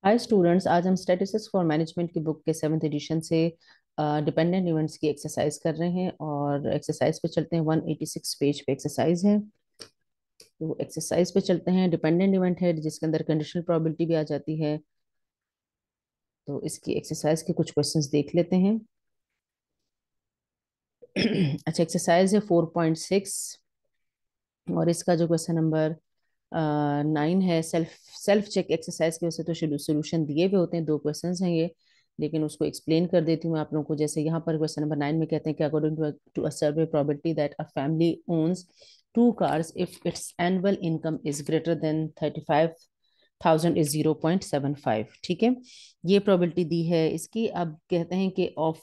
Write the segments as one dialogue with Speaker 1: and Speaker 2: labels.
Speaker 1: Hi students, आज हम statistics for management की बुक के 7th एडिशन से डिपेंडेंट इवेंट्स की एक्सरसाइज कर रहे हैं और एक्सरसाइज पे चलते हैं। 186 पेज पे एक्सरसाइज है। तो एक्सरसाइज पे चलते हैं। डिपेंडेंट इवेंट है जिसके अंदर कंडीशनल प्रोबेबिलिटी भी आ जाती है। तो इसकी एक्सरसाइज के कुछ क्वेश्चंस देख लेते हैं। अच्छा, एक्सरसाइज है 4.6 और इसका जो क्वेश्चन नंबर 9 है, सेल्फ सेल्फ चेक एक्सरसाइज के। वैसे तो सोल्यूशन दिए हुए होते हैं, दो क्वेश्चंस हैं ये, लेकिन उसको एक्सप्लेन कर देती हूँ आप लोगों को। जैसे यहाँ पर क्वेश्चन नंबर 9 में कहते हैं कि according to a survey probability that a family owns two cars if its annual income is greater than 35,000 is 0.75। ठीक है, ये प्रोबेबिलिटी दी है इसकी। अब कहते हैं कि of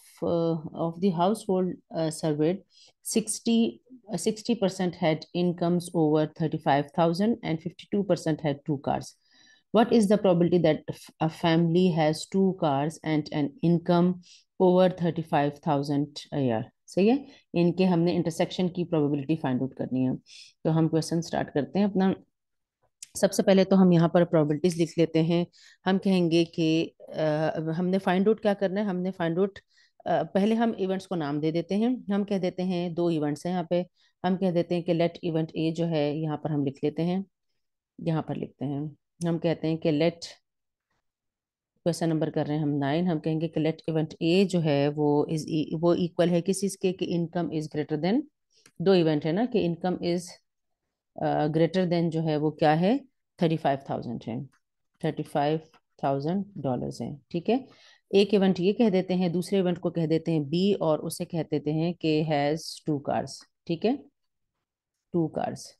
Speaker 1: the house hold served 60% had incomes over 35,000 and 52% had two cars. What is the probability that a family has two cars and an income over 35,000 a year? सही है। इनके हमने इंटरसेक्शन की प्रोबेबिलिटी फाइंड आउट करनी है। तो हम question start करते हैं अपना। सबसे पहले तो हम यहाँ पर प्रोबेबिलिटीज लिख लेते हैं। हम कहेंगे कि हमने फाइंड आउट क्या करना है। हमने फाइंड आउट, पहले हम इवेंट्स को नाम दे देते हैं। हम कह देते हैं दो इवेंट्स हैं यहाँ पे। हम कह देते हैं कि लेट इवेंट ए जो है यहाँ पर हम लिख लेते हैं, यहाँ पर लिखते हैं। हम कहते हैं कि लेट, क्वेश्चन नंबर कर रहे हैं हम 9। हम कहेंगे कि लेट इवेंट ए जो है वो इक्वल है किस चीज के, कि इनकम इज ग्रेटर देन, दो इवेंट है ना, कि इनकम इज ग्रेटर देन जो है वो क्या है, 35,000 है, $35,000 है। ठीक है, एक इवेंट ये कह देते हैं, दूसरे इवेंट को कह देते हैं बी और उसे कह देते हैं कि हैज टू कार्स। ठीक है, टू कार्स।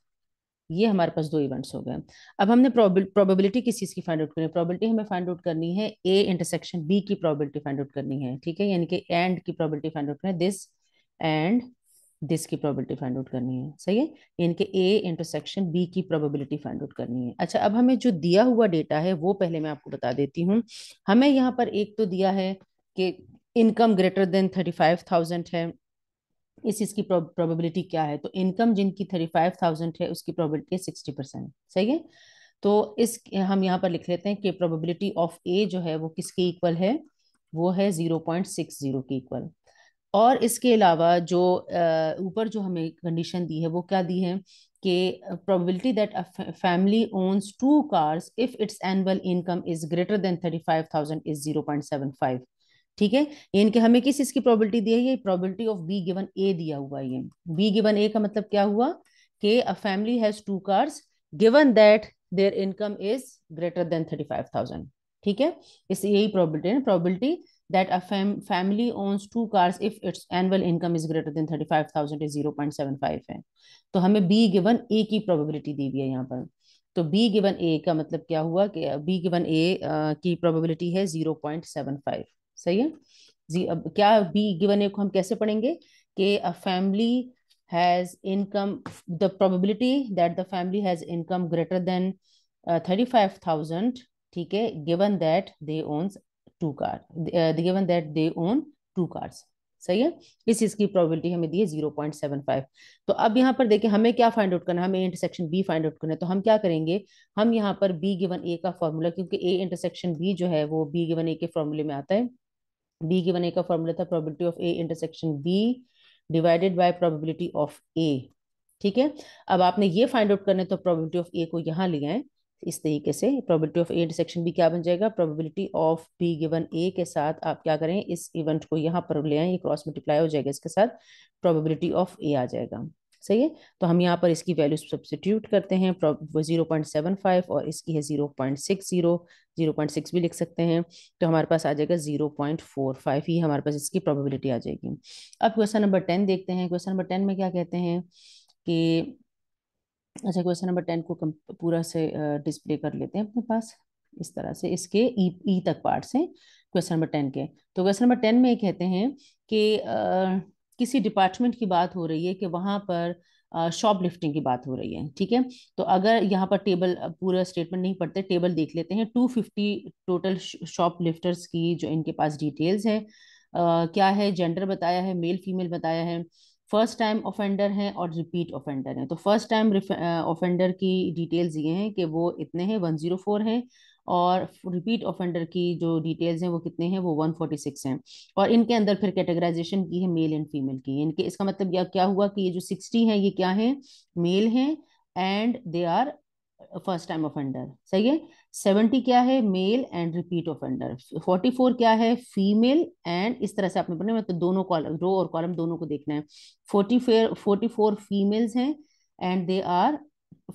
Speaker 1: ये हमारे पास दो इवेंट्स हो गए। अब हमने प्रोबेबिलिटी किस चीज की फाइंड आउट करनी है। प्रोबेबिलिटी हमें फाइंड आउट करनी है ए इंटरसेक्शन बी की प्रोबेबिलिटी फाइंड आउट करनी है। ठीक है, यानी कि एंड की प्रोबेबिलिटी फाइंड आउट करनी है, दिस एंड दिस की प्रोबेबिलिटी फाइंड आउट करनी है। सही है, इनके ए इंटरसेक्शन बी की प्रोबेबिलिटी फाइंड आउट करनी है। अच्छा, अब हमें जो दिया हुआ डेटा है वो पहले मैं आपको बता देती हूँ। हमें यहाँ पर एक तो दिया है कि इनकम ग्रेटर देन 35,000 है। इस चीज की प्रोबेबिलिटी क्या है, तो इनकम जिनकी 35,000 है उसकी प्रोबेबिलिटी है 60%। सही है, तो इस हम यहाँ पर लिख लेते हैं कि प्रोबेबिलिटी ऑफ ए जो है वो किसके इक्वल है, वो है 0.60 के इक्वल। और इसके अलावा जो ऊपर जो हमें कंडीशन दी है वो क्या दी है, कि probability that a family owns two cars if its annual income is greater than 35,000 is 0.75। ठीक है, इनके हमें किस इसकी प्रोबेबिलिटी दी है, ये प्रोबेबिलिटी ऑफ बी गिवन ए दिया हुआ है। ये बी गिवन ए का मतलब क्या हुआ, कि a family has two cars given that their income is greater than 35,000। ठीक है, इस यही प्रोबेबिलिटी है, probability that a family owns two cars if its annual income is greater than 35,000 is 0.75 है। तो हमें B गिवन A की probability दी हुई है यहाँ पर। तो B गिवन A का मतलब क्या हुआ, कि B गिवन A की प्रोबेबिलिटी है 0.75। सही है जी। अब क्या B गिवन A को हम कैसे पढ़ेंगे, कि a family has income, the probability that the family has income greater than 35,000। ठीक है, given that they owns two car, given that they own two cars. सही है, इस चीज की प्रोबेबिलिटी हमें दी है 0.75। तो अब यहाँ पर देखिए हमें क्या फाइंड आउट करना है, हमें इंटरसेक्शन बी फाइंड आउट करना है। तो हम क्या करेंगे, हम यहाँ पर बी गिवन ए का फॉर्मूला, क्योंकि ए इंटरसेक्शन बी जो है वो बी गिवन ए के फॉर्मूले में आता है। बी गिवन ए का फॉर्मूला था probability of A intersection B divided by probability of A. ठीक है, अब आपने ये फाइंड आउट करना है तो प्रोबेबिलिटी ऑफ ए को यहाँ ले आए। इस तरीके से probability of A intersection B क्या बन जाएगा, probability of B given A के साथ आप क्या करें, इस इवेंट को यहाँ पर ले आए, ये क्रॉस मल्टीप्लाई हो जाएगा इसके साथ, प्रोबेबिलिटी ऑफ ए आ जाएगा। सही है, तो हम यहाँ पर इसकी वैल्यू सब्स्टिट्यूट करते हैं। 0.75 और इसकी है 0.60, 0.6 भी लिख सकते हैं। तो हमारे पास आ जाएगा 0.45 ही हमारे पास इसकी प्रोबेबिलिटी आ जाएगी। अब क्वेश्चन नंबर 10 देखते हैं। क्वेश्चन नंबर 10 में क्या कहते हैं कि, अच्छा क्वेश्चन नंबर 10 को पूरा से डिस्प्ले कर लेते हैं अपने पास। इस तरह से इसके ई तक पार्ट्स हैं क्वेश्चन नंबर 10 के। तो क्वेश्चन नंबर 10 में ये कहते हैं कि किसी डिपार्टमेंट की बात हो रही है कि वहां पर शॉप लिफ्टिंग की बात हो रही है। ठीक है, तो अगर यहाँ पर टेबल, पूरा स्टेटमेंट नहीं पढ़ते, टेबल देख लेते हैं। 250 टोटल शॉप लिफ्टर्स की जो इनके पास डिटेल्स है, क्या है, जेंडर बताया है, मेल फीमेल बताया है। फर्स्ट टाइम ऑफेंडर हैं और रिपीट ऑफेंडर हैं। तो फर्स्ट टाइम ऑफेंडर की डिटेल्स ये हैं कि वो इतने हैं 104 हैं, और रिपीट ऑफेंडर की जो डिटेल्स हैं वो कितने हैं, वो 146 हैं। और इनके अंदर फिर कैटेगराइजेशन की है मेल एंड फीमेल की। इनके इसका मतलब यह क्या हुआ कि ये जो 60 हैं ये क्या है, मेल हैं, and they are first time offender, सही है। 70 क्या है, मेल एंड रिपीट ऑफेंडर। 44 क्या है, फीमेल एंड, इस तरह से आपने पढ़ना है, मतलब दोनों कॉलम, रो और कॉलम दोनों को देखना है। 44 फीमेल्स हैं and they are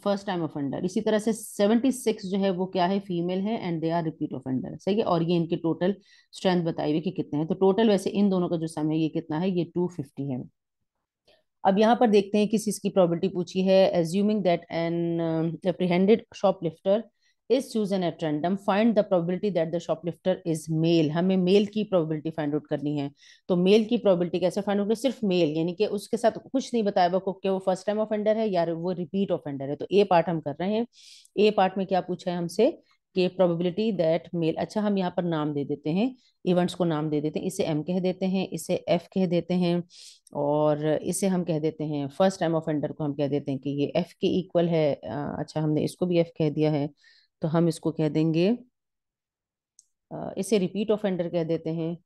Speaker 1: first time offender. इसी तरह से 76 जो है वो क्या है, फीमेल है and they are repeat offender, सही है। और ये इनके टोटल स्ट्रेंथ बताई हुई कि कितने हैं। तो टोटल वैसे इन दोनों का जो सम है ये कितना है, ये 250 है। अब यहाँ पर देखते हैं किस चीज की प्रोबेबिलिटी पूछी है। Assuming that an apprehended shoplifter is chosen at random, find the probability that the shoplifter is male. हमें मेल की प्रोबेबिलिटी फाइंड आउट करनी है। तो मेल की प्रोबेबिलिटी कैसे फाइंड आउट करें, सिर्फ मेल, यानी कि उसके साथ कुछ नहीं बताया हुआ कि वो फर्स्ट टाइम ऑफेंडर है या वो रिपीट ऑफेंडर है। तो ए पार्ट हम कर रहे हैं। ए पार्ट में क्या पूछा है हमसे कि प्रोबेबिलिटी दैट मेल। अच्छा, हम यहाँ पर नाम दे देते हैं, इवेंट्स को नाम दे देते हैं। इसे एम कह देते हैं, इसे एफ कह देते हैं, और इसे हम कह देते हैं फर्स्ट टाइम ऑफेंडर को हम कह देते हैं कि ये एफ के इक्वल है। अच्छा, हमने इसको भी एफ कह दिया है, तो हम इसको कह देंगे, इसे रिपीट ऑफेंडर कह देते हैं,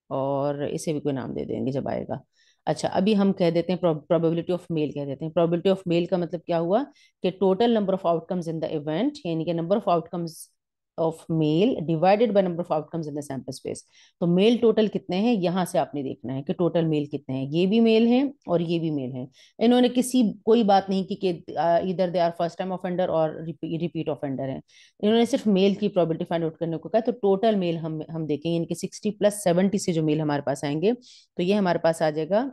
Speaker 1: और इसे भी कोई नाम दे देंगे जब आएगा। अच्छा, अभी हम कह देते हैं प्रोबेबिलिटी ऑफ मेल कह देते हैं। प्रोबेबिलिटी ऑफ मेल का मतलब क्या हुआ कि total number of outcomes in the event, यानी कि number of outcomes of male divided by number of outcomes in the sample space. तो मेल टोटल कितने हैं, यहां से आपने देखना है कि टोटल मेल कितने हैं। ये भी मेल हैं और ये भी मेल हैं। इन्होंने कोई बात नहीं की कि इधर they are first time offender और रिपीट ऑफेंडर है। इन्होंने सिर्फ मेल की प्रोबेबिलिटी फाइंड आउट करने को कहा। तो टोटल मेल हम देखेंगे, इनके 60 प्लस 70 से जो मेल हमारे पास आएंगे, तो ये हमारे पास आ जाएगा।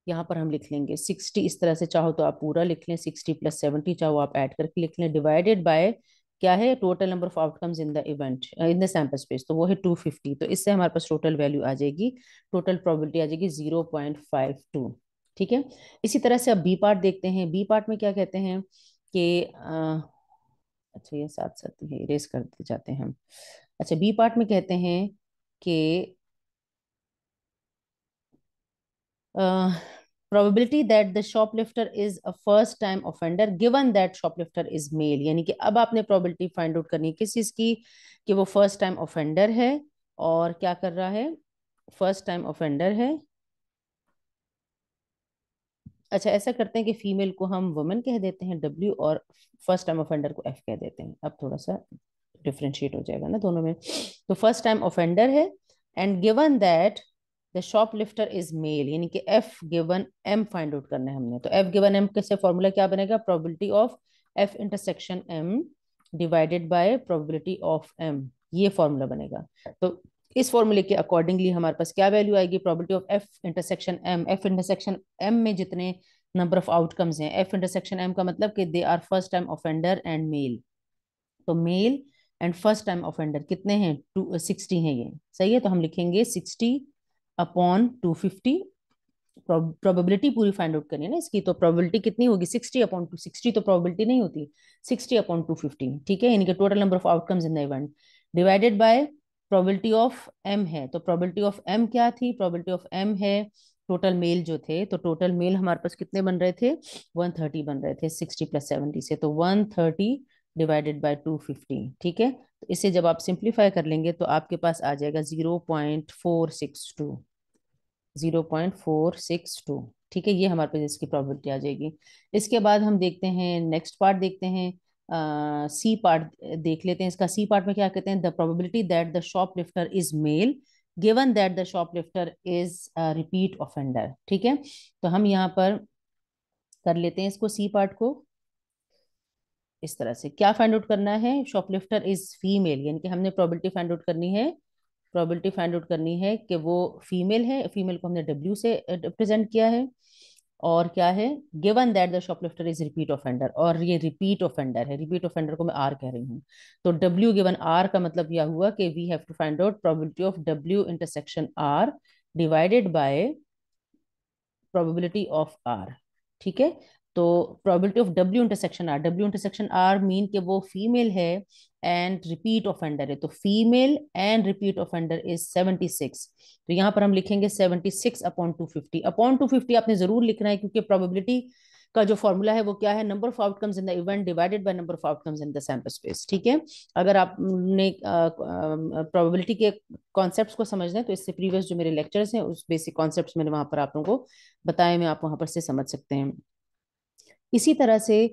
Speaker 1: यहाँ पर हम लिख लेंगे 60, इस तरह से चाहो तो आप पूरा लिख लें, 60 प्लस 70 चाहो आप ऐड करके लिख लें, डिवाइडेड बाय क्या है, total number of outcomes in the event in the sample space, तो वो है 250। तो इससे हमारे पास टोटल वैल्यू आ जाएगी, टोटल प्रोबेबिलिटी आ जाएगी 0.52। ठीक है। इसी तरह से अब बी पार्ट देखते हैं। बी पार्ट में क्या कहते हैं कि अच्छा, ये साथ साथ ही इरेज करते जाते हैं हम। अच्छा, बी पार्ट में कहते हैं कि probability that the shoplifter is a first time offender given that shoplifter is male, यानी कि अब आपने probability फाइंड आउट करनी है किस चीज की, कि वो फर्स्ट टाइम ऑफेंडर है और क्या कर रहा है, फर्स्ट टाइम ऑफेंडर है। अच्छा, ऐसा करते हैं कि फीमेल को हम वुमेन कह देते हैं डब्ल्यू, और फर्स्ट टाइम ऑफेंडर को एफ कह देते हैं। अब थोड़ा सा डिफ्रेंशिएट हो जाएगा ना दोनों में। तो फर्स्ट टाइम ऑफेंडर है and given that the shoplifter is male, यानी कि F given M find out करना है हमने। तो एफ गिवन एम कैसे, फॉर्मूला क्या बनेगा, probability of F intersection M divided by probability of M, ये फॉर्मूला बनेगा। तो इस फॉर्मूले के अकॉर्डिंगली हमारे पास क्या वैल्यू आएगी, probability of F intersection M. F intersection M में जितने नंबर ऑफ आउटकम्स हैं, एफ इंटरसेक्शन एम का मतलब कि they are first time offender and male. तो male and first time offender कितने हैं, 60 हैं ये, सही है। तो हम लिखेंगे 60 अपॉन 250। प्रोबेबिलिटी पूरी फाइंड आउट करनी है ना इसकी, तो प्रोबेबिलिटी कितनी होगी, 60 अपॉन 260, तो प्रोबेबिलिटी नहीं होती, 60 अपॉन 250, ठीक है। यानी कि total number of outcomes in the event divided by probability of M है। तो प्रोबेबिलिटी ऑफ एम क्या थी, प्रोबेबिलिटी ऑफ एम है टोटल मेल जो थे। तो टोटल मेल हमारे पास कितने बन रहे थे, 130 बन रहे थे 60 प्लस 70 से। तो 130 डिवाइडेड बाय 250, ठीक है। तो इसे जब आप सिंप्लीफाई कर लेंगे तो आपके पास आ जाएगा 0.462, 0.462, ठीक है। ये हमारे पास इसकी प्रोबेबिलिटी आ जाएगी। इसके बाद हम देखते हैं नेक्स्ट पार्ट, देखते हैं सी पार्ट देख लेते हैं। इसका सी पार्ट में क्या कहते हैं, the probability that the shoplifter is male given that the shoplifter is repeat offender, ठीक है। तो हम यहाँ पर कर लेते हैं इसको, सी पार्ट को इस तरह से। क्या फाइंड आउट करना है, शॉपलिफ्टर इज फीमेल, यानी कि हमने प्रोबेबिलिटी फाइंड आउट करनी है, प्रोबेबिलिटी फाइंड आउट करनी है कि वो फीमेल है। फीमेल को हमने डब्ल्यू से रिप्रेजेंट किया है। और क्या है, given that the shoplifter is repeat offender, और ये रिपीट ऑफेंडर है। रिपीट ऑफेंडर को मैं आर कह रही हूँ। तो डब्ल्यू गिवन आर का मतलब यह हुआ कि we have to find out probability of W intersection R divided by probability of R, ठीक है। तो probability of W intersection R, W intersection R mean कि वो फीमेल है एंड रिपीट ऑफेंडर है, तो female and repeat offender is 76। तो यहाँ पर हम लिखेंगे 76 अपॉन 250। अपॉन 250 आपने जरूर लिखना है, क्योंकि प्रोबेबिलिटी का जो फॉर्मूला है वो क्या है, number of outcomes in the event divided by number of outcomes in the sample space. ठीक है, अगर आपने प्रोबेबिलिटी के कॉन्सेप्ट्स को समझना है तो इससे प्रीवियस जो मेरे लेक्चर्स हैं उस बेसिक कॉन्सेप्ट्स मैंने वहां पर आप लोगों को बताए, मैं आप वहां पर से समझ सकते हैं। इसी तरह से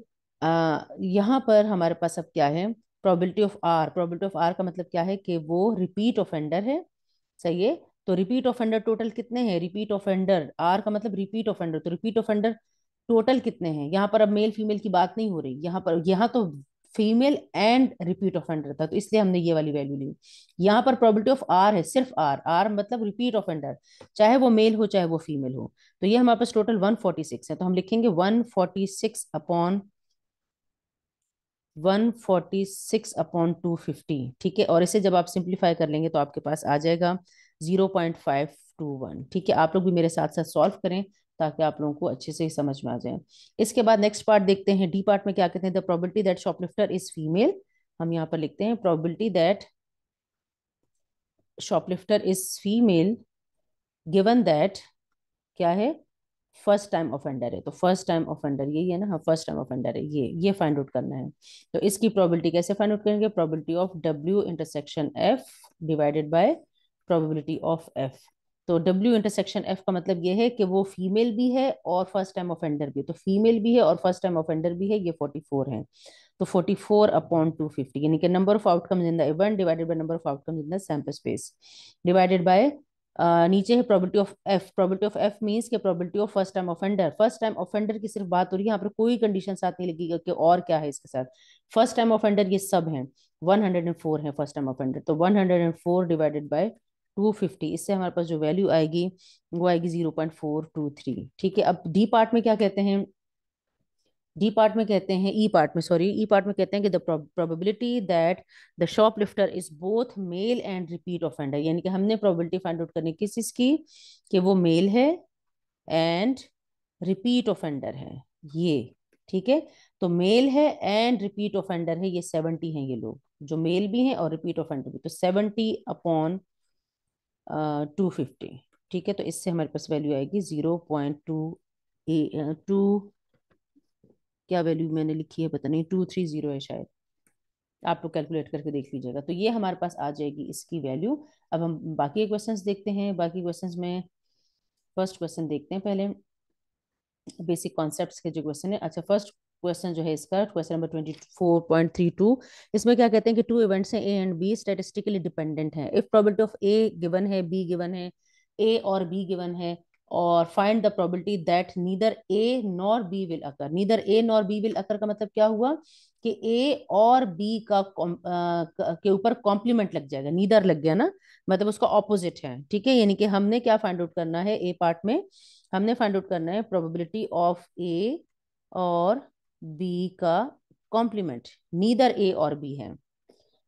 Speaker 1: यहाँ पर हमारे पास अब क्या है, probability of R. Probability of R का मतलब क्या है कि वो रिपीट ऑफेंडर है, सही है। तो रिपीट ऑफेंडर टोटल कितने हैं, रिपीट ऑफेंडर आर का मतलब रिपीट ऑफेंडर, तो रिपीट ऑफेंडर टोटल कितने हैं। यहाँ पर अब मेल फीमेल की बात नहीं हो रही, यहाँ पर यहाँ तो फीमेल एंड रिपीट ऑफेंडर था, तो इसलिए हमने ये वाली वैल्यू ली। यहाँ पर प्रोबेबिलिटी ऑफ आर है सिर्फ आर, आर मतलब रिपीट ऑफेंडर, चाहे वो मेल हो चाहे वो फीमेल हो। तो ये हमारे पास टोटल 146 है, तो हम लिखेंगे 146 अपॉन 250। ठीक है, और इसे जब आप सिंप्लीफाई कर लेंगे तो आपके पास आ जाएगा 0.521। ठीक है, आप लोग भी मेरे साथ साथ सॉल्व करें ताकि आप लोगों को अच्छे से समझ में आ जाए। इसके बाद नेक्स्ट पार्ट देखते हैं, डी पार्ट में क्या कहते हैं, the probability that shoplifter is female. हम यहाँ पर लिखते हैं probability that shoplifter is female given that, क्या है, फर्स्ट टाइम ऑफेंडर है। तो फर्स्ट टाइम ऑफेंडर यही है ना, हाँ फर्स्ट टाइम ऑफेंडर है, ये फाइंड आउट करना है। तो इसकी प्रोबेबिलिटी कैसे फाइंड आउट करेंगे, probability of W intersection F divided by probability of F. तो डब्ल्यू इंटरसेक्शन एफ का मतलब ये है कि वो फीमेल भी है और फर्स्ट टाइम ऑफेंडर भी है, तो फीमेल भी है और फर्स्ट टाइम ऑफेंडर भी है, ये 44 है। तो 44 अपॉन 250 यानी कि number of outcomes in the event divided by number of outcomes in the sample space divided by नीचे है probability of F. Probability of F means के probability of first time offender, first time offender की सिर्फ बात हो रही है, यहाँ पर कोई कंडीशन साथ नहीं लगेगा कि और क्या है इसके साथ। फर्स्ट टाइम ऑफेंडर ये सब हैं, 104 है फर्स्ट टाइम ऑफेंडर, तो 104 डिवाइडेड बाय 250, इससे हमारे पास जो वैल्यू आएगी वो आएगी 0.423। ठीक है, अब डी पार्ट में क्या कहते हैं, डी पार्ट में कहते हैं, ई पार्ट में सॉरी, ई पार्ट में कहते हैं कि the probability that the shop lifter is both male and repeat offender, यानी कि हमने प्रोबेबिलिटी फाइंड आउट करनी किस चीज की, कि वो मेल है एंड रिपीट ऑफेंडर है ये। ठीक है, तो मेल है एंड रिपीट ऑफेंडर है, ये 70 हैं ये लोग, जो मेल भी हैं और रिपीट ऑफेंडर भी, तो 70 अपॉन 250। ठीक है, तो इससे हमारे पास वैल्यू आएगी 0.2 क्या वैल्यू मैंने लिखी है पता नहीं, 230 है शायद, आप लोग कैलकुलेट करके देख लीजिएगा। तो ये हमारे पास आ जाएगी इसकी वैल्यू। अब हम बाकी क्वेश्चंस देखते हैं, बाकी क्वेश्चंस में फर्स्ट क्वेश्चन देखते हैं पहले, बेसिक कॉन्सेप्ट्स के जो क्वेश्चन है। अच्छा, फर्स्ट क्वेश्चन जो है इसका क्वेश्चन नंबर 24.32, इसमें क्या कहते हैं कि टू इवेंट्स हैं A and B statistically dependent हैं, if probability of A given है, बी गिवन है, ए और बी गिवन है, और find the probability that neither A nor B will occur. Neither A nor B will occur का मतलब क्या हुआ कि ए और बी का के ऊपर कॉम्प्लीमेंट लग जाएगा, नीदर लग गया ना, मतलब उसका ऑपोजिट है। ठीक है, यानी कि हमने क्या फाइंड आउट करना है, ए पार्ट में हमने फाइंड आउट करना है प्रोबेबिलिटी ऑफ ए और बी का कॉम्प्लीमेंट, नीदर ए और बी है।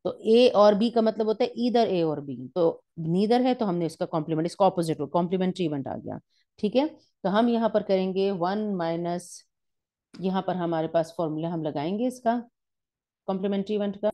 Speaker 1: तो ए और बी का मतलब होता है ईदर ए और बी, तो नीदर है तो हमने इसका कॉम्प्लीमेंट, इसका ऑपोजिट हो, कॉम्प्लीमेंट्री इवेंट आ गया। ठीक है, तो हम यहाँ पर करेंगे 1 - यहाँ पर हमारे पास फॉर्मूला हम लगाएंगे इसका कॉम्प्लीमेंट्री इवेंट का,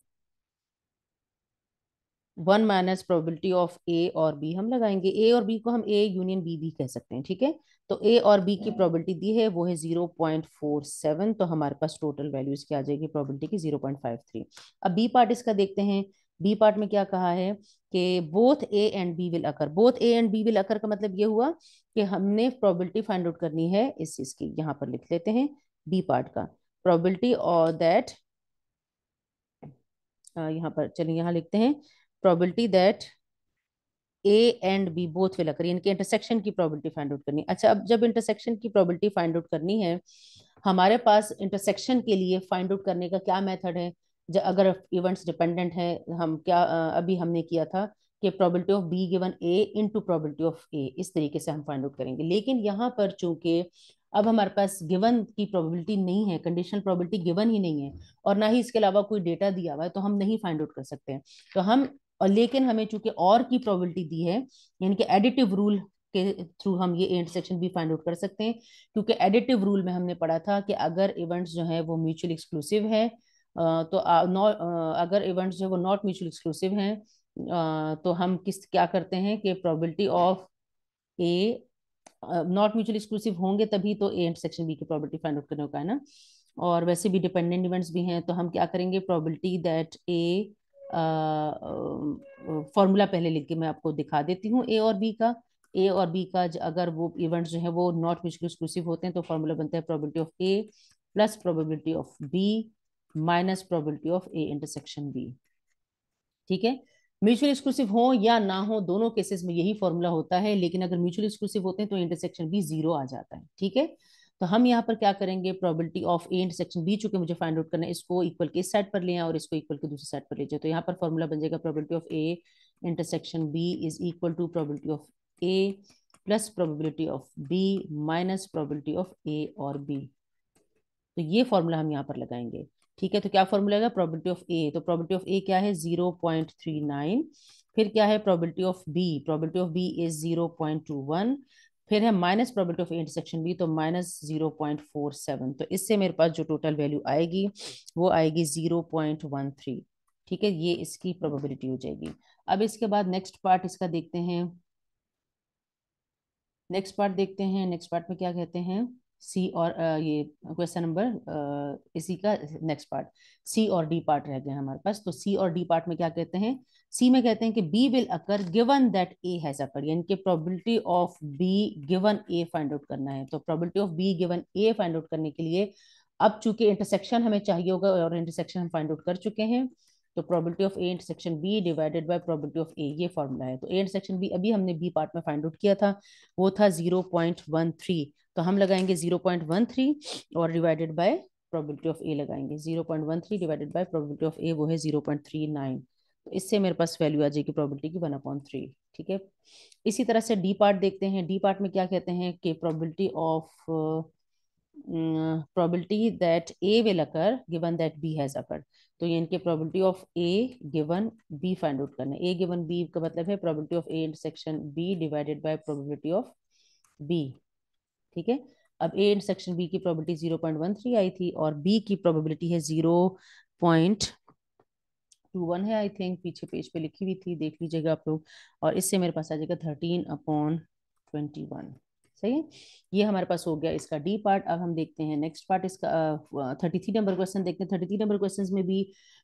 Speaker 1: 1 - प्रोबेबिलिटी ऑफ ए और बी हम लगाएंगे, ए और बी को हम ए यूनियन बी भी कह सकते हैं। ठीक है, तो ए और बी की प्रोबेबिलिटी दी है वो है 0.47, तो हमारे पास टोटल वैल्यू इसकी आ जाएगी प्रोबेबिलिटी की 0.53। अब बी पार्ट इसका देखते हैं, बी पार्ट में क्या कहा है कि both A and B will occur. Both A and B will occur का मतलब ये हुआ कि हमने प्रोबेबिलिटी फाइंड आउट करनी है इस चीज की, यहाँ पर लिख लेते हैं बी पार्ट का प्रोबेबिलिटी और दैट, यहाँ पर चलिए यहाँ लिखते हैं probability that A and B both will occur, यानी कि इंटरसेक्शन की प्रोबेबिलिटी फाइंड आउट करनी। अच्छा, अब जब इंटरसेक्शन की प्रोबेबिलिटी फाइंड आउट करनी है, हमारे पास इंटरसेक्शन के लिए फाइंड आउट करने का क्या मेथड है, अगर इवेंट्स डिपेंडेंट है, हम क्या अभी हमने किया था कि probability of B given A into probability of A, इस तरीके से हम फाइंड आउट करेंगे। लेकिन यहाँ पर चूंकि अब हमारे पास गिवन की प्रोबेबिलिटी नहीं है, कंडीशनल प्रोबेबिलिटी गिवन ही नहीं है, और ना ही इसके अलावा कोई डेटा दिया हुआ है, तो हम नहीं फाइंड आउट कर सकते हैं। तो हम, और लेकिन हमें चूंकि और की प्रोबेबिलिटी दी है, यानी कि एडिटिव रूल के थ्रू हम ये A intersection B find out कर सकते हैं, क्योंकि एडिटिव रूल में हमने पढ़ा था कि अगर इवेंट्स जो है वो म्यूचुअली एक्सक्लूसिव है, तो अगर इवेंट्स जो वो नॉट म्यूचुअली एक्सक्लूसिव हैं, तो हम क्या करते हैं कि probability of A not mutually exclusive होंगे तभी तो ए इंटरसेक्शन बी की प्रोबेबिलिटी फाइंड आउट करने का है ना। और वैसे भी डिपेंडेंट इवेंट्स भी हैं, तो हम क्या करेंगे, प्रोबेबिलिटी दैट ए, फॉर्मूला पहले लिख के मैं आपको दिखा देती हूँ ए और बी का। ए और बी का अगर वो इवेंट्स जो है वो नॉट म्यूचुअली एक्सक्लूसिव होते हैं तो फॉर्मूला बनता है probability of A plus probability of B minus probability of A intersection B. ठीक है, म्यूचुअल एक्सक्लूसिव हो या ना हो दोनों केसेस में यही फॉर्मूला होता है, लेकिन अगर म्यूचुअल एक्सक्लूसिव होते हैं तो इंटरसेक्शन बी जीरो आ जाता है। ठीक है, तो हम यहाँ पर क्या करेंगे, probability of A intersection B, चूंकि मुझे फाइंड आउट करना है, इसको इक्वल के इस साइड पर ले आए और इसको इक्वल के दूसरी साइड पर ले जाए, तो यहाँ पर फॉर्मूला बन जाएगा probability of A intersection B is equal to probability of A plus probability of B minus probability of A और बी। तो ये फॉर्मूला हम यहाँ पर लगाएंगे। ठीक है, तो क्या फॉर्मूला है, प्रोबेबिलिटी ऑफ ए, तो प्रोबेबिलिटी ऑफ ए क्या है 0.39, फिर क्या है प्रोबेबिलिटी ऑफ बी इज 0.21, फिर है minus probability of A intersection B, तो माइनस 0.47, तो इससे मेरे पास जो टोटल वैल्यू आएगी वो आएगी 0.13। ठीक है, ये इसकी प्रोबेबिलिटी हो जाएगी। अब इसके बाद नेक्स्ट पार्ट इसका देखते हैं। नेक्स्ट पार्ट में क्या कहते हैं, सी और ये क्वेश्चन नंबर इसी का नेक्स्ट पार्ट, सी और डी पार्ट रह गए हमारे पास। तो सी और डी पार्ट में क्या कहते हैं, सी में कहते हैं कि B will occur given that A has occur, यानी कि probability of B given A find out करना है। तो probability of B given A find out करने के लिए अब चूंकि इंटरसेक्शन हमें चाहिए होगा और इंटरसेक्शन हम फाइंड आउट कर चुके हैं, तो probability of A intersection B divided by probability of A, ये फॉर्मूला है। तो ए इंटरसेक्शन बी अभी हमने बी पार्ट में फाइंड आउट किया था, वो था 0.13, तो हम लगाएंगे 0.13 और डिवाइडेड बाय प्रोबेबिलिटी ऑफ ए लगाएंगे, 0.13 डिवाइडेड बाय प्रोबेबिलिटी ऑफ ए वो है 0.39, तो इससे मेरे पास वैल्यू आ जाएगी प्रोबेबिलिटी की 1/3। ठीक है, इसी तरह से डी पार्ट देखते हैं। डी पार्ट में क्या कहते हैं कि probability that A will occur given that B has occur, तो ये इनके probability of A given B find out करना है। ए गिवन बी का मतलब है probability of A intersection B divided by probability of B. ठीक है, अब ए इंटरसेक्शन बी की प्रोबेबिलिटी 0.13 आई थी और बी की प्रोबेबिलिटी है 0.21 है, आई थिंक पीछे पेज पे लिखी हुई थी, देख लीजिएगा आप लोग, और इससे मेरे पास आ जाएगा 13/21। सही है, ये हमारे पास हो गया इसका डी पार्ट। अब हम देखते हैं नेक्स्ट पार्ट इसका, 33 नंबर क्वेश्चन देखते हैं। 33 नंबर क्वेश्चन में भी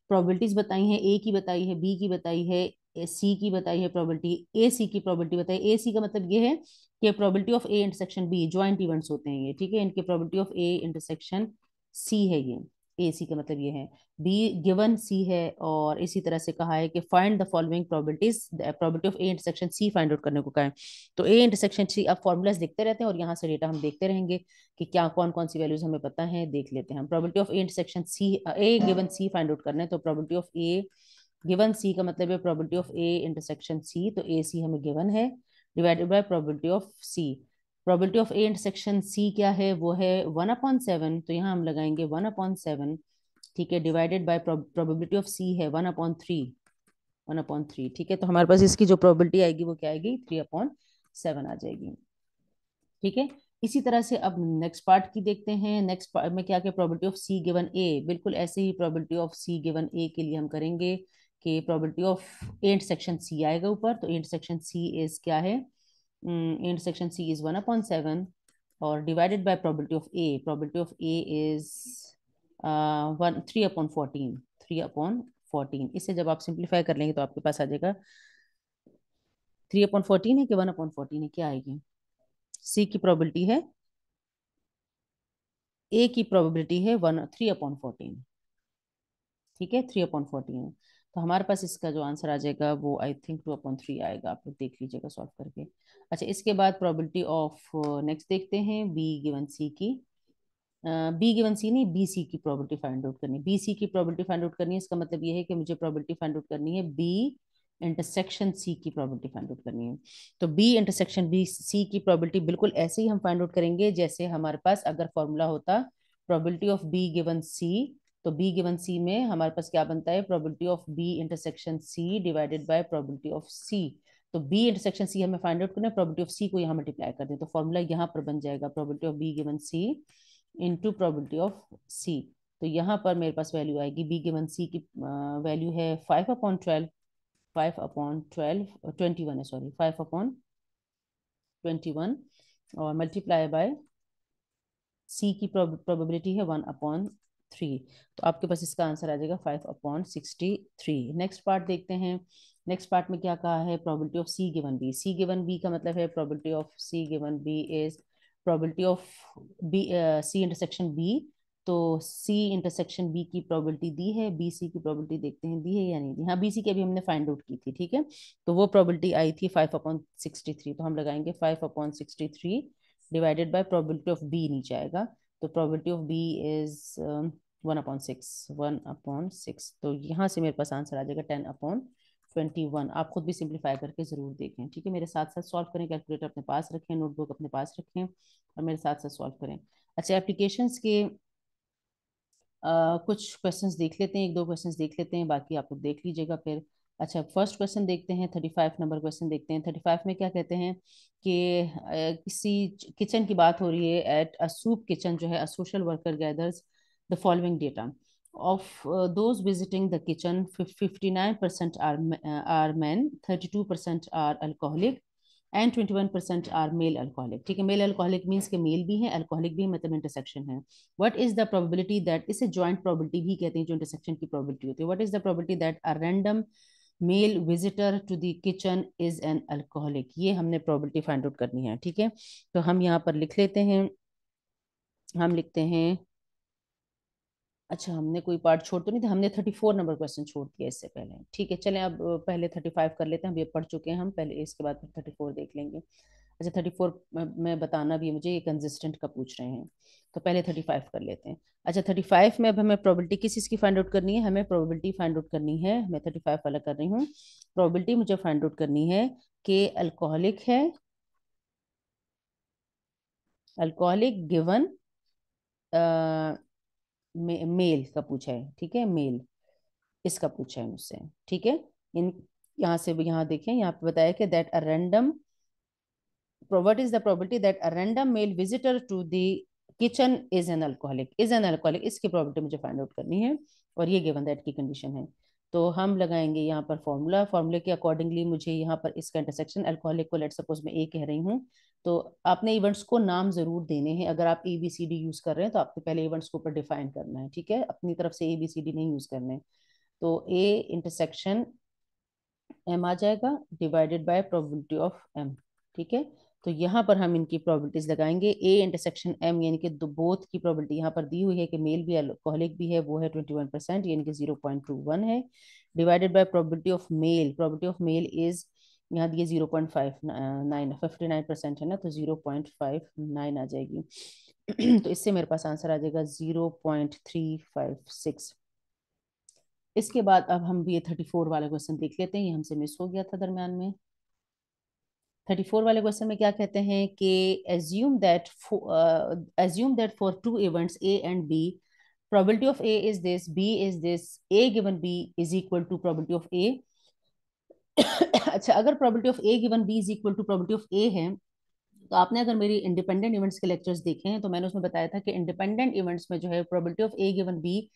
Speaker 1: प्रोबेबिलिटीज बताई हैं, ए की बताई है, बी की बताई है, सी की बताई है प्रोबेबिलिटी, ए सी की प्रोबेबिलिटी बताई। ए सी का मतलब ये है कि probability of A intersection B, joint events होते हैं ये। ठीक है, इनकी probability of A intersection C है ये, ए सी का मतलब ये है, बी गिवन सी है, और इसी तरह से कहा है कि find the following probabilities, probability of A intersection C find out करने को कहा है। तो ए इंटरसेक्शन सी, अब फॉर्मूलाज देखते रहते हैं और यहाँ से डेटा हम देखते रहेंगे कि क्या कौन कौन सी वैल्यूज हमें पता है, देख लेते हैं हम। Probability of A intersection C, A given C find out करना है, तो probability of A given C का मतलब है probability of A intersection C, तो ए सी हमें गिवन है, divided by probability of C. Probability of A intersection C क्या है, वो है 1/7, तो यहाँ हम लगाएंगे 1/7। ठीक है, डिवाइडेड बाय प्रोबेबिलिटी ऑफ सी है 1/3, 1/3। ठीक है, तो हमारे पास इसकी जो प्रोबेबिलिटी आएगी वो क्या आएगी, 3/7 आ जाएगी। ठीक है, इसी तरह से अब नेक्स्ट पार्ट की देखते हैं। नेक्स्ट पार्ट में क्या क्या, probability of C given A, बिल्कुल ऐसे ही probability of C given A के लिए हम करेंगे कि probability of A intersection C आएगा ऊपर, तो ए इंटरसेक्शन सी इज क्या है, ए इंटरसेक्शन सी इज 1/7 और divided by probability of A is 3/14, 3/14। इसे जब आप सिंप्लीफाई कर लेंगे तो आपके पास आ जाएगा 3/14 है कि 1/14 है, क्या आएगी, सी की प्रोबेबिलिटी है, ए की प्रोबेबिलिटी है 3/14। ठीक है, 3/14 है, तो हमारे पास इसका जो आंसर आ जाएगा वो आई थिंक 2/3 आएगा, आप लोग देख लीजिएगा सॉल्व करके। अच्छा, इसके बाद प्रोबेबिलिटी ऑफ नेक्स्ट देखते हैं बी गिवन सी की, बी गिवन सी नहीं, बी सी की प्रोबेबिलिटी फाइंड आउट करनी है। बी सी की प्रोबेबिलिटी फाइंड आउट करनी है, इसका मतलब ये है कि मुझे प्रोबेबिलिटी फाइंड आउट करनी है बी इंटरसेक्शन सी की प्रोबेबिलिटी फाइंड आउट करनी है। तो बी इंटरसेक्शन बी सी की प्रोबेबिलिटी बिल्कुल ऐसे ही हम फाइंड आउट करेंगे जैसे हमारे पास अगर फॉर्मूला होता probability of B given C, तो बी गिवन सी में हमारे पास क्या बनता है, probability of B intersection C divided by probability of C. तो बी इंटरसेक्शन सी हमें फाइंड आउट करना है, प्रोबेबिलिटी ऑफ सी को यहाँ मल्टीप्लाई कर दें, तो फॉर्मूला यहाँ पर बन जाएगा probability of B given C into probability of C. तो यहाँ पर मेरे पास वैल्यू आएगी, बी गिवन सी की वैल्यू है 5/12, 5/12 21 है, सॉरी 5/21, और मल्टीप्लाई बाय सी की प्रोबेबिलिटी है 1/3। तो आपके पास इसका आंसर आ जाएगा 5/63। नेक्स्ट पार्ट देखते हैं। नेक्स्ट पार्ट में क्या कहा है, probability of C given B. C given B का मतलब है probability of C given B is probability of B C intersection B. तो सी इंटरसेक्शन बी की प्रोबेबिलिटी दी है, बी सी की प्रोबेबिलिटी देखते हैं दी है या नहीं दी। हाँ, बी सी की अभी हमने फाइंड आउट की थी, ठीक है। तो वो प्रोबेबिलिटी आई थी 5/63, तो हम लगाएंगे 5/63 divided by probability of B नीचे आएगा। तो प्रोबेबिलिटी ऑफ बी इज 1/6, 1/6। तो यहाँ से मेरे पास आंसर आ जाएगा 10/21। आप खुद भी सिंप्लीफाई करके जरूर देखें, ठीक है। मेरे साथ साथ सॉल्व करें, कैलकुलेटर अपने पास रखें, नोटबुक अपने पास रखें और मेरे साथ साथ सॉल्व करें। अच्छा, एप्लीकेशंस के कुछ क्वेश्चंस देख लेते हैं, एक दो क्वेश्चंस देख लेते हैं, बाकी आप लोग देख लीजिएगा फिर। अच्छा, फर्स्ट क्वेश्चन देखते हैं, 35 नंबर क्वेश्चन देखते हैं। 35 में क्या कहते हैं कि किसी किचन की बात हो रही है। एट अ सूप किचन जो है, a social worker gathers the following data of those visiting the kitchen, 59% are men, 32% are alcoholic and 21% are male alcoholic. ठीक है, मेल अल्कोहलिक मीन्स के मेल भी है, अल्कोहलिक भी, मतलब इंटरसेक्शन है। What is the probability that, इसे joint probability भी कहते हैं जो इंटरसेक्शन की प्रोबेबिलिटी होती है। What is the probability that a random male visitor to the kitchen is an alcoholic. ये हमने प्रोबेबिलिटी फाइंड आउट करनी है, ठीक है। तो हम यहाँ पर लिख लेते हैं, हम लिखते हैं, अच्छा हमने कोई पार्ट छोड़ तो नहीं था, हमने 34 नंबर क्वेश्चन छोड़ दिया इससे पहले, ठीक है। चलें अब पहले 35 कर लेते हैं, हम ये पढ़ चुके हैं हम पहले, इसके बाद फिर 34 देख लेंगे। अच्छा, 34 में बताना भी है मुझे, ये कंसिस्टेंट का पूछ रहे हैं, तो पहले 35 कर लेते हैं। अच्छा, 35 में अब हमें प्रोबेबिलिटी किस चीज़ की फाइंड आउट करनी है, हमें प्रोबेबिलिटी फाइंड आउट करनी है। मैं 35 वाला कर रही हूँ, प्रोबेबिलिटी मुझे फाइंड आउट करनी है कि अल्कोहलिक है, अल्कोहलिक गिवन मेल का पूछा है, ठीक है, मेल इसका पूछा है मुझसे, ठीक है। इन यहाँ से यहाँ देखें, यहाँ पे बताया कि that a random, what is the probability that a random male visitor to the kitchen is an alcoholic, is an alcoholic, इसकी probability मुझे फाइंड आउट करनी है, और ये गिवन दैट की कंडीशन है। तो हम लगाएंगे यहाँ पर फॉर्मूला, फॉर्मूले के अकॉर्डिंगली मुझे यहाँ पर इसका इंटरसेक्शन, अल्कोहलिक को लेट सपोज मैं ए कह रही हूँ, तो आपने इवेंट्स को नाम जरूर देने हैं। अगर आप ABCD यूज कर रहे हैं तो आपको पहले इवेंट्स को ऊपर डिफाइन करना है, ठीक है, अपनी तरफ से ABCD नहीं यूज करने। तो ए इंटरसेक्शन एम आ जाएगा divided by probability of M, ठीक है। तो यहाँ पर हम इनकी प्रोबेबिलिटीज लगाएंगे, ए इंटरसेक्शन एम यानी कि दो बोथ की प्रोबेबिलिटी यहाँ पर दी हुई है कि मेल भी अल्कोहलिक भी है, वो है 21% यानी कि 0.21 है, divided by probability of male, probability of male is यहाँ दिए 0.59, 59% है ना, तो 0.59 आ जाएगी। तो इससे मेरे पास आंसर आ जाएगा 0.356। इसके बाद अब हम ये 34 वाला क्वेश्चन देख लेते हैं, ये हमसे मिस हो गया था दरम्यान में। 34 वाले क्वेश्चन में क्या कहते हैं कि assume that for two events A and B, probability of A is this, B is this, A given B is equal to probability of A। अच्छा, अगर probability of A given B is equal to probability of A है, तो आपने अगर मेरी independent events के lectures देखे हैं तो मैंने उसमें बताया था कि इंडिपेंडेंट इवेंट्स में जो है probability of A given B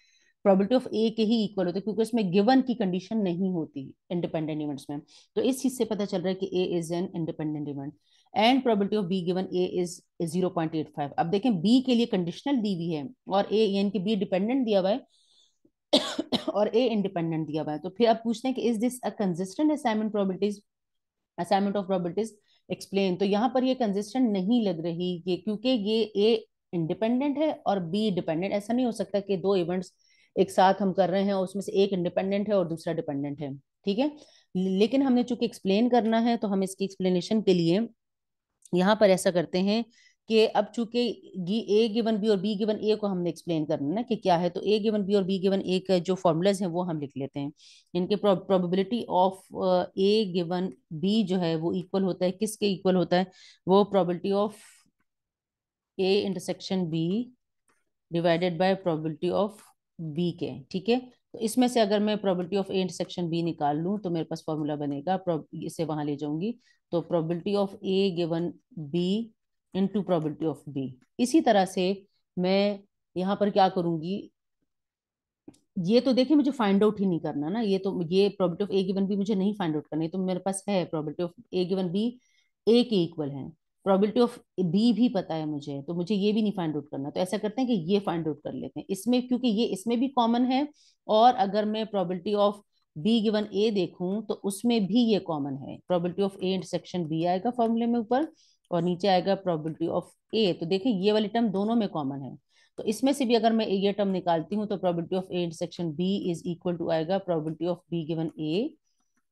Speaker 1: probability of A के ही इक्वल होती है, क्योंकि उसमें गिवन की कंडीशन नहीं होती इंडिपेंडेंट इवेंट्स में। तो इस चीज से पता चल रहा है कि A is an independent event and probability of B given A is 0.85। अब देखें, बी के लिए कंडीशनल दी हुई है और ए यानी कि बी डिपेंडेंट दिया हुआ है और ए इंडिपेंडेंट दिया हुआ है। तो फिर आप पूछते हैं कि is this a consistent assignment probabilities, assignment of probabilities explain. तो यहाँ पर ये कंसिस्टेंट नहीं लग रही, ये क्योंकि ये ए इंडिपेंडेंट है और बी डिपेंडेंट। ऐसा नहीं हो सकता कि दो इवेंट्स एक साथ हम कर रहे हैं और उसमें से एक इंडिपेंडेंट है और दूसरा डिपेंडेंट है, ठीक है। लेकिन हमने चूंकि एक्सप्लेन करना है तो हम इसकी एक्सप्लेनेशन के लिए यहाँ पर ऐसा करते हैं कि अब चूंकि ए गिवन बी और बी गिवन ए को हमने एक्सप्लेन करना है ना कि क्या है, तो ए गिवन बी और बी गिवन ए का जो फॉर्मूलाज हैं वो हम लिख लेते हैं। इनके probability of A given B जो है वो इक्वल होता है, किसके इक्वल होता है, वो probability of A intersection B divided by probability of B के, ठीक है। तो इसमें से अगर मैं probability of A intersection B निकाल लूँ तो मेरे पास फॉर्मूला बनेगा, इसे वहां ले जाऊंगी, तो probability of A given B into probability of B. इसी तरह से मैं यहाँ पर क्या करूंगी, ये तो देखिए मुझे फाइंड आउट ही नहीं करना ना, ये probability of A given B मुझे नहीं फाइंड आउट करनी, तो मेरे पास है probability of A given B A के इक्वल है, प्रोबेबिलिटी ऑफ बी भी पता है मुझे, तो मुझे ये भी नहीं फाइंड आउट करना। तो ऐसा करते हैं कि ये फाइंड आउट कर लेते हैं इसमें, क्योंकि ये इसमें भी कॉमन है, और अगर मैं probability of B given A देखूं तो उसमें भी ये कॉमन है, probability of A intersection B आएगा फॉर्मूले में ऊपर, और नीचे आएगा प्रोबेबिलिटी ऑफ ए। तो देखिए ये वाली टर्म दोनों में कॉमन है, तो इसमें से भी अगर मैं ये टर्म निकालती हूँ तो probability of A intersection B is equal to आएगा probability of B given A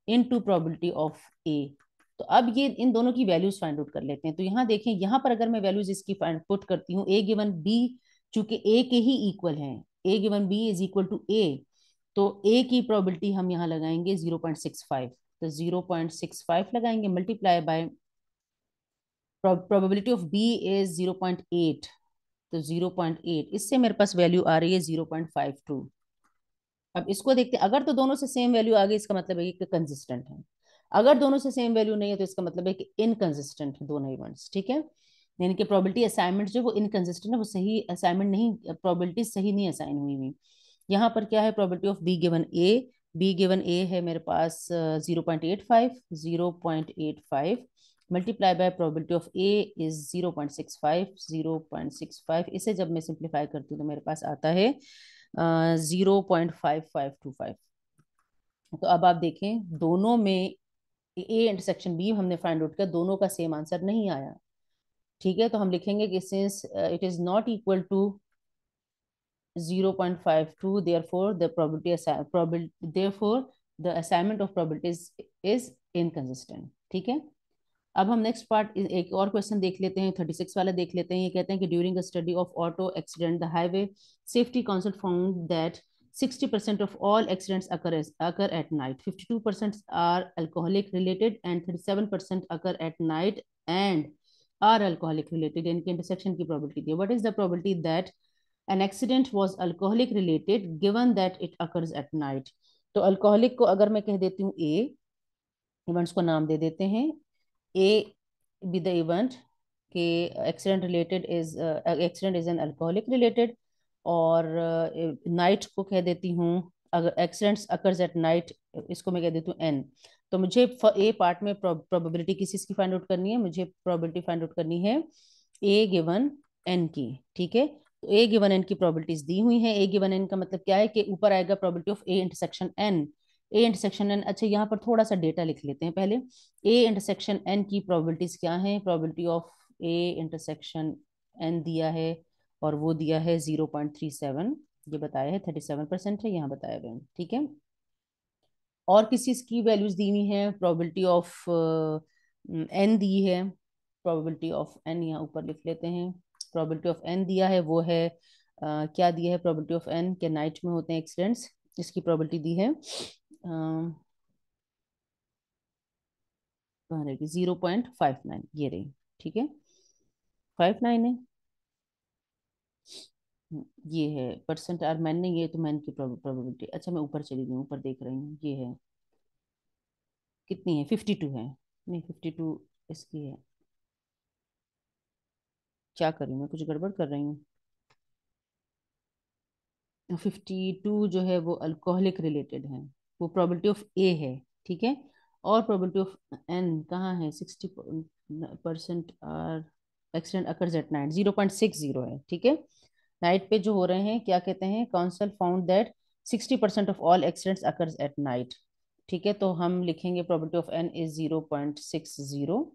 Speaker 1: into probability of A. तो अब ये इन दोनों की वैल्यूज फाइंड आउट कर लेते हैं। तो यहाँ देखें, यहाँ पर अगर मैं वैल्यूज इसकी फाइंड पुट करती हूँ, ए गिवन बी चूंकि ए के ही इक्वल है, A given B is equal to A, तो ए की प्रोबेबिलिटी हम यहाँ लगाएंगे 0.65, तो 0.65 लगाएंगे multiply by probability of B is 0.8, तो 0.8, इससे मेरे पास वैल्यू आ रही है 0.52। अब इसको देखते हैं, अगर तो दोनों से सेम वैल्यू आ गई इसका मतलब है कि कंसिस्टेंट है, अगर दोनों से सेम वैल्यू नहीं है तो इसका मतलब है कि इनकंसिस्टेंट है दोनों इवेंट्स, ठीक है। यानी कि प्रोबेबिलिटी असाइनमेंट जो वो इनकंसिस्टेंट है, वो सही असाइनमेंट नहीं, प्रोबेबिलिटी सही नहीं असाइन हुई हुई। यहाँ पर क्या है, probability of B given A, B given A है मेरे पास 0.85 multiply by probability of A is 0.65, इसे जब मैं सिंप्लीफाई करती हूँ तो मेरे पास आता है 0.5525। तो अब आप देखें दोनों में ए इंटरसेक्शन बी हमने फाइंड आउट किया, दोनों का सेम आंसर नहीं आया, ठीक है। तो हम लिखेंगे कि since it is not equal to 0.52, therefore the assignment of probabilities is inconsistent, ठीक है। अब हम नेक्स्ट पार्ट एक और क्वेश्चन देख लेते हैं, 36 वाला देख लेते हैं। ये कहते हैं कि during a study of auto accident the highway safety council found that 60% of all accidents occur at night, 52% are alcoholic related and 37% occur at night and are alcoholic related। इनके इंटरसेक्शन की प्रोबेबिलिटी दी है। What is the probability that an accident was alcoholic related given that it occurs at night? तो alcoholic को अगर मैं कह देती हूँ ए, इवेंट्स को नाम दे देते हैं, ए बी द इवेंट के accident is an alcoholic related, और नाइट को कह देती हूँ, अगर एक्सीडेंट्स अकर्स एट नाइट इसको मैं कह देती हूँ एन। तो मुझे ए पार्ट में प्रोबेबिलिटी किस चीज की फाइंड आउट करनी है, मुझे प्रोबेबिलिटी फाइंड आउट करनी है ए गिवन एन की, ठीक है। तो ए गिवन एन की प्रोबेबिलिटीज दी हुई हैं। ए गिवन एन का मतलब क्या है कि ऊपर आएगा probability of A intersection N, A intersection N. अच्छा यहाँ पर थोड़ा सा डेटा लिख लेते हैं पहले, ए इंटरसेक्शन एन की प्रोबेबिलिटीज क्या है, probability of A intersection N दिया है, और वो दिया है 0.37, ये बताया है 37% है यहाँ बताया गया, ठीक है। और किस चीज की वैल्यूज दी हुई है, प्रोबेबिलिटी ऑफ एन दी है, प्रोबेबिलिटी ऑफ एन यहाँ ऊपर लिख लेते हैं, प्रोबेबिलिटी ऑफ एन दिया है वो है क्या दिया है, प्रोबेबिलिटी ऑफ एन के नाइट में होते हैं एक्सीडेंट्स, इसकी प्रोबेबिलिटी दी है कहाँ रहेगी 0.59, ये रही, ठीक है 59 है। ये है परसेंट आर मैन नहीं, ये तो मैन की प्रोबेबिलिटी। अच्छा मैं ऊपर चली गई, ऊपर देख रही हूँ, ये है कितनी है, 52 है, नहीं 52 इसकी है, क्या कर रही हूँ मैं, कुछ गड़बड़ कर रही हूँ। 52 जो है वो अल्कोहलिक रिलेटेड है, वो प्रोबेबिलिटी ऑफ ए है, ठीक है। और प्रोबेबिलिटी ऑफ एन कहाँ है, 60% are accident occurs at night, 0.60 है, ठीक है। नाइट पे जो हो रहे हैं, क्या कहते हैं, council found that 60% of all accidents occurs at night, ठीक है। तो हम लिखेंगे प्रोबेबिलिटी ऑफ एन इज 0.60,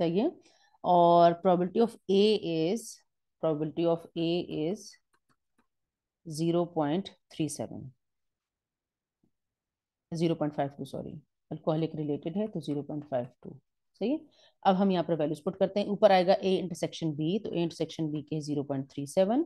Speaker 1: सही है। और probability of A is 0.37, 0.52 sorry, alcoholic related है तो 0.52, सही है। अब हम यहाँ पर वैल्यूज पुट करते हैं, ऊपर आएगा ए इंटरसेक्शन बी, तो ए इंटरसेक्शन बी के 0.37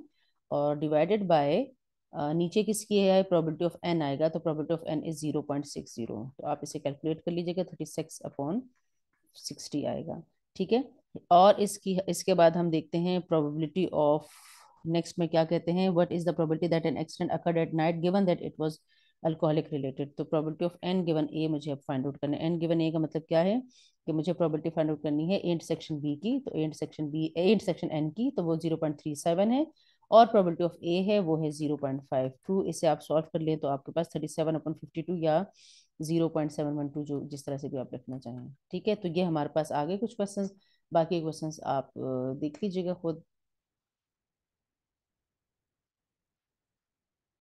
Speaker 1: और डिवाइडेड बाय नीचे किसकी है, प्रोबेबिलिटी ऑफ एन आएगा, तो प्रोबेबिलिटी ऑफ एन इज 0.60, तो आप इसे कैलकुलेट कर लीजिएगा, 36/60 आएगा, ठीक है। और इसके बाद हम देखते हैं प्रोबेबिलिटी ऑफ, नेक्स्ट में क्या कहते हैं, what is the probability that an accident occurred at night given that it was alcoholic related. तो प्रोबेबिलिटी ऑफ एन गिवन ए मुझे अब फाइंड आउट करना है। एन गिवन ए का मतलब क्या है कि मुझे प्रोबेबिलिटी फाइंड आउट करनी है एंड सेक्शन बी की। तो एंड सेक्शन एन की तो वो 0.37 है, और प्रोबेबिलिटी ऑफ ए है वो है 0.52। इसे आप सॉल्व कर लें तो आपके पास 37/52 या 0.712, जो जिस तरह से भी आप लिखना चाहें। ठीक है, तो ये हमारे पास आगे कुछ क्वेश्चंस, बाकी क्वेश्चंस आप देख लीजिएगा खुद।